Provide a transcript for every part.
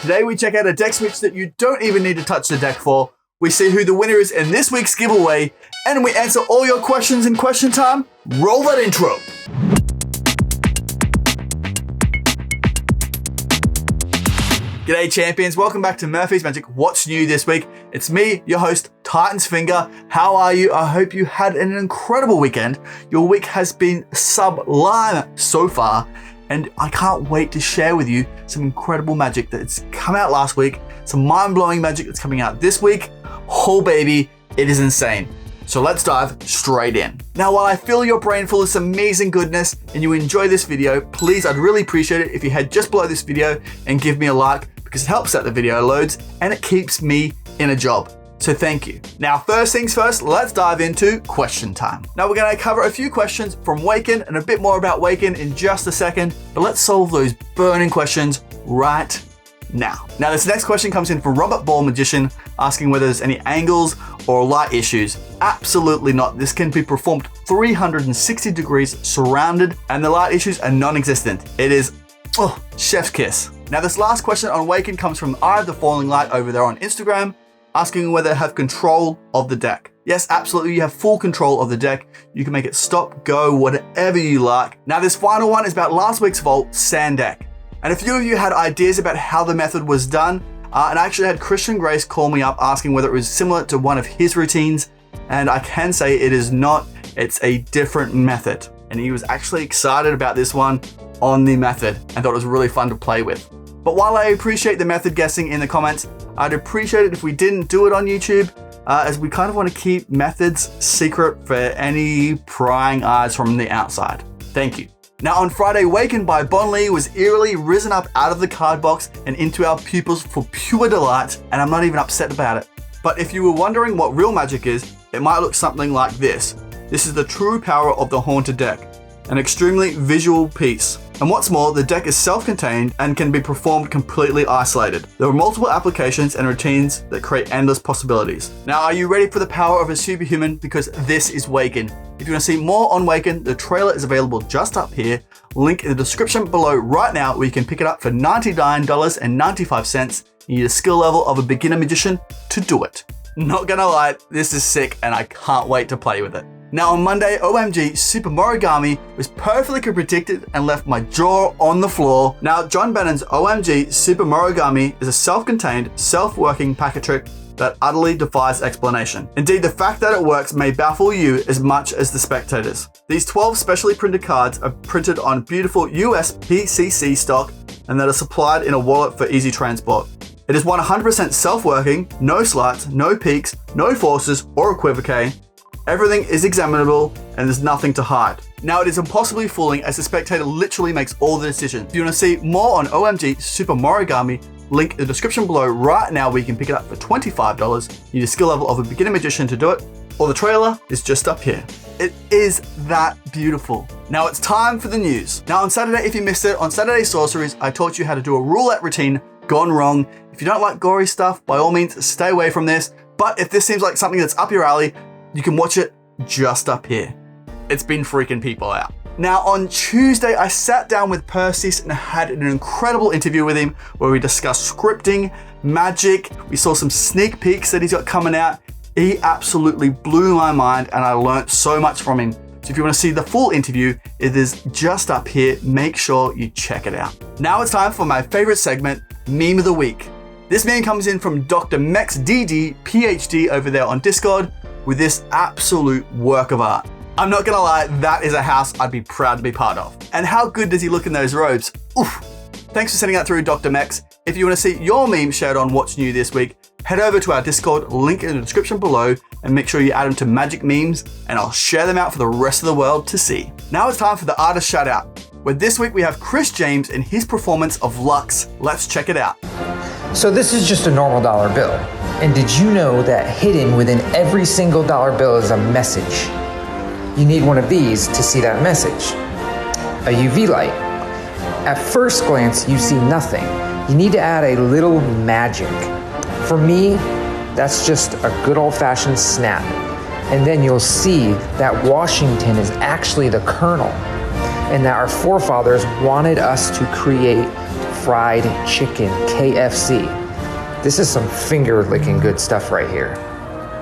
Today we check out a deck switch that you don't even need to touch the deck for. We see who the winner is in this week's giveaway, and we answer all your questions in question time. Roll that intro. G'day champions, welcome back to Murphy's Magic. What's new this week? It's me, your host, Titan's Finger. How are you? I hope you had an incredible weekend. Your week has been sublime so far, and I can't wait to share with you some incredible magic that's come out last week, some mind-blowing magic that's coming out this week. Oh baby, it is insane. So let's dive straight in. Now, while I fill your brain full of some amazing goodness and you enjoy this video, please, I'd really appreciate it if you head just below this video and give me a like, because it helps out the video loads and it keeps me in a job. So thank you. Now, first things first, let's dive into question time. Now, we're gonna cover a few questions from Waken and a bit more about Waken in just a second, but let's solve those burning questions right now. Now, this next question comes in from Robert Ball Magician, asking whether there's any angles or light issues. Absolutely not. This can be performed 360 degrees surrounded, and the light issues are non-existent. It is, chef's kiss. Now, this last question on Waken comes from Eye of the Falling Light over there on Instagram, asking whether they have control of the deck. Yes, absolutely, you have full control of the deck. You can make it stop, go, whatever you like. Now, this final one is about last week's vault, sand deck. And a few of you had ideas about how the method was done, and I actually had Christian Grace call me up asking whether it was similar to one of his routines, and I can say it is not. It's a different method. And he was actually excited about this one on the method and thought it was really fun to play with. But while I appreciate the method guessing in the comments, I'd appreciate it if we didn't do it on YouTube, as we kind of want to keep methods secret for any prying eyes from the outside. Thank you. Now, on Friday, Waken by Bon Lee was eerily risen up out of the card box and into our pupils for pure delight, and I'm not even upset about it. But if you were wondering what real magic is, it might look something like this. This is the true power of the Haunted deck, an extremely visual piece. And what's more, the deck is self-contained and can be performed completely isolated. There are multiple applications and routines that create endless possibilities. Now, are you ready for the power of a superhuman? Because this is Waken. If you want to see more on Waken, the trailer is available just up here. Link in the description below right now, where you can pick it up for $99.95. You need a skill level of a beginner magician to do it. Not gonna lie, this is sick and I can't wait to play with it. Now, on Monday, OMG Super Morigami was perfectly predicted and left my jaw on the floor. Now, John Bannon's OMG Super Morigami is a self-contained, self-working packet trick that utterly defies explanation. Indeed, the fact that it works may baffle you as much as the spectators. These 12 specially printed cards are printed on beautiful US PCC stock and that are supplied in a wallet for easy transport. It is 100% self-working, no slides, no peaks, no forces or equivoque. Everything is examinable and there's nothing to hide. Now, it is impossibly fooling as the spectator literally makes all the decisions. If you want to see more on OMG Super Morigami, link in the description below right now, where you can pick it up for $25. You need a skill level of a beginner magician to do it, or the trailer is just up here. It is that beautiful. Now it's time for the news. Now, on Saturday, if you missed it, on Saturday Sorceries, I taught you how to do a roulette routine gone wrong. If you don't like gory stuff, by all means, stay away from this. But if this seems like something that's up your alley, you can watch it just up here. It's been freaking people out. Now, on Tuesday, I sat down with Perseus and had an incredible interview with him where we discussed scripting, magic. We saw some sneak peeks that he's got coming out. He absolutely blew my mind and I learned so much from him. So if you want to see the full interview, it is just up here. Make sure you check it out. Now it's time for my favorite segment, Meme of the Week. This meme comes in from Dr. Mex DD, PhD over there on Discord, with this absolute work of art. I'm not gonna lie, that is a house I'd be proud to be part of. And how good does he look in those robes? Oof. Thanks for sending that through, Dr. Mex. If you wanna see your meme shared on What's New this week, head over to our Discord, link in the description below, and make sure you add them to Magic Memes, and I'll share them out for the rest of the world to see. Now it's time for the artist shout out, where this week we have Chris James in his performance of Lux. Let's check it out. So this is just a normal dollar bill. And did you know that hidden within every single dollar bill is a message? You need one of these to see that message. A UV light. At first glance, you see nothing. You need to add a little magic. For me, that's just a good old-fashioned snap. And then you'll see that Washington is actually the kernel, and that our forefathers wanted us to create fried chicken, KFC. This is some finger-licking good stuff right here.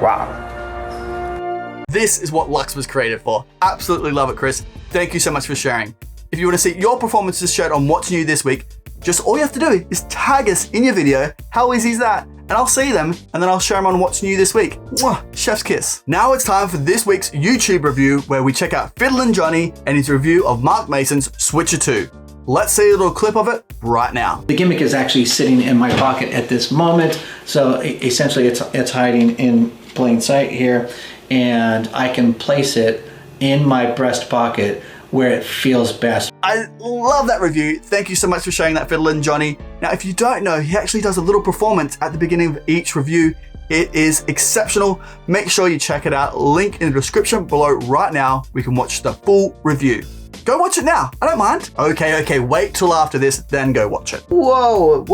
Wow. This is what Lux was created for. Absolutely love it, Chris. Thank you so much for sharing. If you want to see your performances shared on What's New this week, just all you have to do is tag us in your video. How easy is that? And I'll see them, and then I'll share them on What's New this week. Mwah, chef's kiss. Now it's time for this week's YouTube review, where we check out Fiddlin Jonny and his review of Mark Mason's Switcher 2. Let's see a little clip of it right now. The gimmick is actually sitting in my pocket at this moment, so essentially it's hiding in plain sight here, and I can place it in my breast pocket where it feels best. I love that review. Thank you so much for sharing that, Fiddlin Jonny. Now, if you don't know, he actually does a little performance at the beginning of each review. It is exceptional. Make sure you check it out. Link in the description below right now. We can watch the full review. Go watch it now. I don't mind. Okay. Wait till after this, then go watch it. Whoa.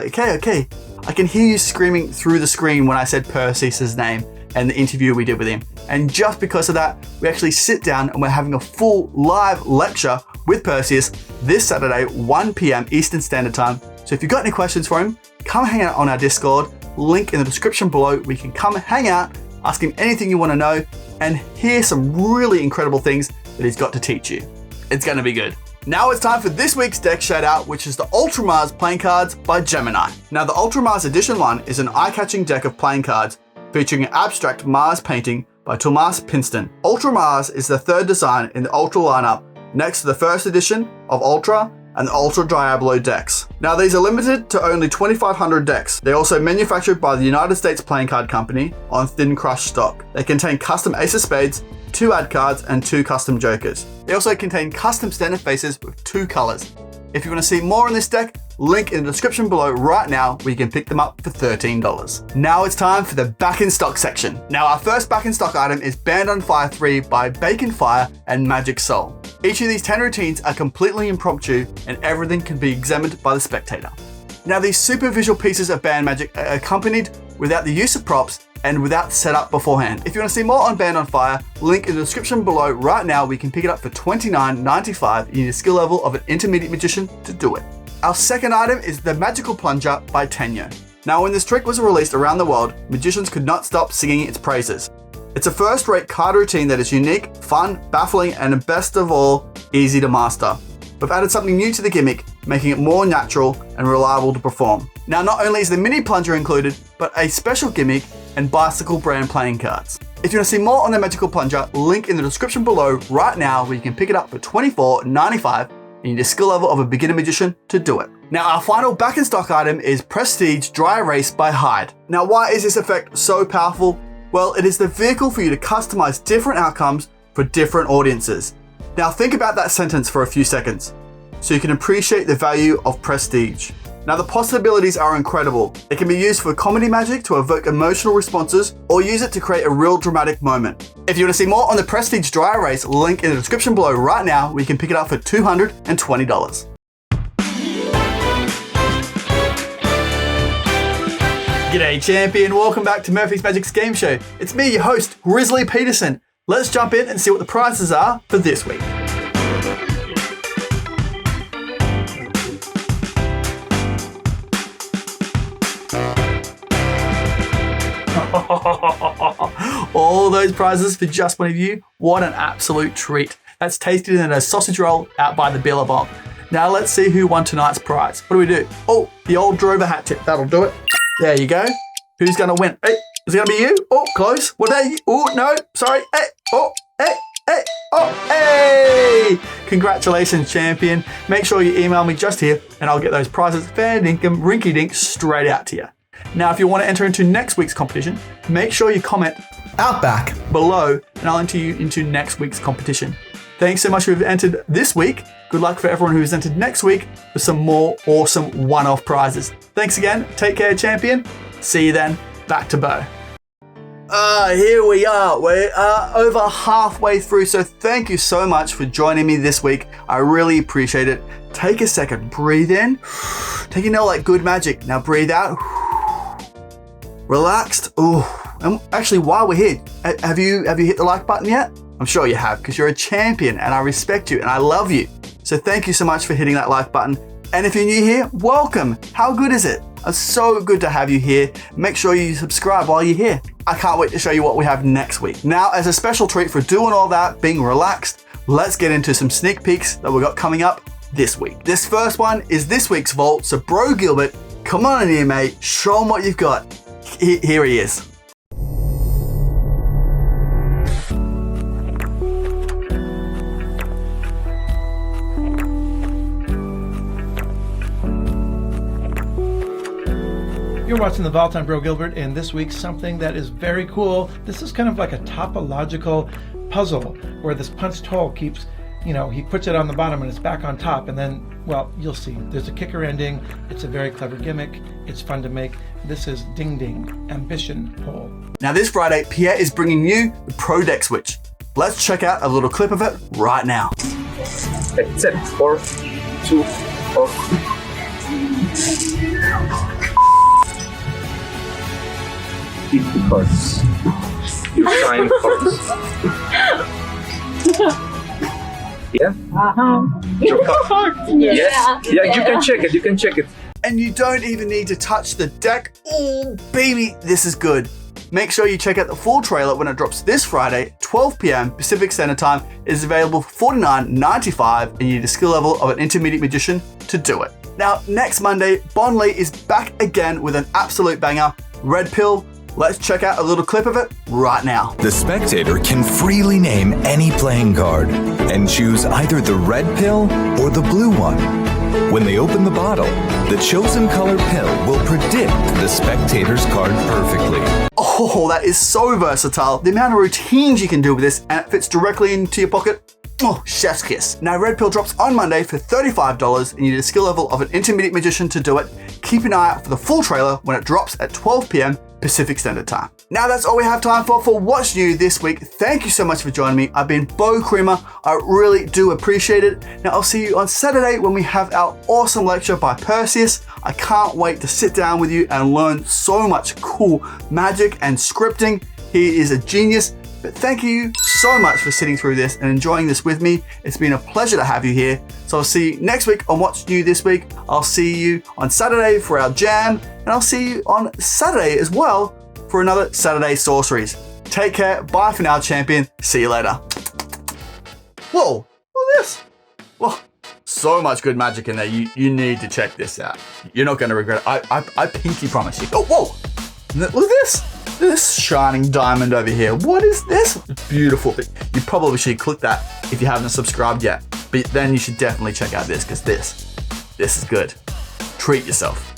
Okay. I can hear you screaming through the screen when I said Perseus' name and the interview we did with him. And just because of that, we actually sit down and we're having a full live lecture with Perseus this Saturday, 1 p.m. Eastern Standard Time. So if you've got any questions for him, come hang out on our Discord. Link in the description below. We can come hang out, ask him anything you want to know, and hear some really incredible things that he's got to teach you. It's going to be good. Now it's time for this week's deck shout out, which is the Ultramars playing cards by Gemini. Now the Ultramars Edition 1 is an eye-catching deck of playing cards featuring an abstract Mars painting by Thomas Pinston. Ultramars is the third design in the Ultra lineup, next to the first edition of Ultra and the Ultra Diablo decks. Now these are limited to only 2,500 decks. They're also manufactured by the United States Playing Card Company on thin crushed stock. They contain custom Ace of Spades, 2 ad cards, and 2 custom Jokers. They also contain custom standard faces with 2 colors. If you want to see more on this deck, link in the description below right now where you can pick them up for $13. Now it's time for the back in stock section. Now our first back in stock item is Band on Fire 3 by Bacon Fire and Magic Soul. Each of these 10 routines are completely impromptu and everything can be examined by the spectator. Now these super visual pieces of band magic are accompanied without the use of props and without setup beforehand. If you want to see more on Band on Fire, link in the description below right now. We can pick it up for $29.95. You need a skill level of an intermediate magician to do it. Our second item is the Magical Plunger by Tenyo. Now when this trick was released around the world, magicians could not stop singing its praises. It's a first-rate card routine that is unique, fun, baffling, and best of all, easy to master. We've added something new to the gimmick, making it more natural and reliable to perform. Now not only is the mini plunger included, but a special gimmick and bicycle brand playing cards. If you want to see more on the Magical Plunger, link in the description below right now where you can pick it up for $24.95 and you need a skill level of a beginner magician to do it. Now our final back in stock item is Prestige Dry Erase by Hyde. Now why is this effect so powerful? Well, it is the vehicle for you to customize different outcomes for different audiences. Now think about that sentence for a few seconds so you can appreciate the value of Prestige. Now the possibilities are incredible. It can be used for comedy magic to evoke emotional responses or use it to create a real dramatic moment. If you want to see more on the Prestige Dry Erase, link in the description below right now where you can pick it up for $220. G'day champion, welcome back to Murphy's Magic's game show. It's me, your host, Grizzly Peterson. Let's jump in and see what the prizes are for this week. All those prizes for just one of you. What an absolute treat. That's tasted in a sausage roll out by the Billabong. Now let's see who won tonight's prize. What do we do? Oh, the old Drover hat tip. That'll do it. There you go. Who's going to win? Hey, is it going to be you? Oh, close. What are you? Oh, no. Sorry. Hey. Oh, hey. Hey. Oh, hey. Congratulations, champion. Make sure you email me just here and I'll get those prizes fair dinkum rinky dink straight out to you. Now, if you want to enter into next week's competition, make sure you comment Outback below and I'll enter you into next week's competition. Thanks so much for who've entered this week. Good luck for everyone who's entered next week with some more awesome one-off prizes. Thanks again. Take care, champion. See you then. Back to Bo. Here we are. We're over halfway through, so thank you so much for joining me this week. I really appreciate it. Take a second. Breathe in. Take a note like good magic. Now breathe out. Relaxed. Ooh. And actually, while we're here, have you hit the like button yet? I'm sure you have, because you're a champion and I respect you and I love you. So thank you so much for hitting that like button. And if you're new here, welcome. How good is it? It's so good to have you here. Make sure you subscribe while you're here. I can't wait to show you what we have next week. Now, as a special treat for doing all that, being relaxed, let's get into some sneak peeks that we got coming up this week. This first one is this week's vault, so Bro Gilbert, come on in here, mate. Show him what you've got. Here he is. You're watching The Vault. I'm Bro Gilbert, and this week's something that is very cool. This is kind of like a topological puzzle where this punched hole keeps, he puts it on the bottom and it's back on top, and then, well, you'll see. There's a kicker ending. It's a very clever gimmick. It's fun to make. This is Ding Ding Ambition Hole. Now this Friday, Pierre is bringing you the Pro Deck Switch. Let's check out a little clip of it right now. Okay, set 4, 2, 4. Keep the cards. You sign cards. Yeah? Your card. Yes? Yeah, you can check it. You can check it. And you don't even need to touch the deck. Oh, baby, this is good. Make sure you check out the full trailer when it drops this Friday, 12 p.m. Pacific Standard Time. It is available for $49.95, and you need a skill level of an intermediate magician to do it. Now, next Monday, Bon Lee is back again with an absolute banger, Red Pill. Let's check out a little clip of it right now. The spectator can freely name any playing card and choose either the red pill or the blue one. When they open the bottle, the chosen color pill will predict the spectator's card perfectly. Oh, that is so versatile. The amount of routines you can do with this, and it fits directly into your pocket. Oh, chef's kiss. Now, Red Pill drops on Monday for $35, and you need a skill level of an intermediate magician to do it. Keep an eye out for the full trailer when it drops at 12 p.m. Pacific Standard Time. Now that's all we have time for What's New this week. Thank you so much for joining me. I've been Bo Creamer. I really do appreciate it. Now I'll see you on Saturday when we have our awesome lecture by Perseus. I can't wait to sit down with you and learn so much cool magic and scripting. He is a genius. But thank you so much for sitting through this and enjoying this with me. It's been a pleasure to have you here. So I'll see you next week on What's New this week. I'll see you on Saturday for our jam, and I'll see you on Saturday as well for another Saturday Sorceries. Take care. Bye for now, champion. See you later. Whoa, look at this. Whoa, so much good magic in there. You need to check this out. You're not going to regret it. I pinky promise you. Oh, whoa. Look at this. This shining diamond over here. What is this? It's beautiful. You probably should click that if you haven't subscribed yet. But then you should definitely check out this, because this is good. Treat yourself.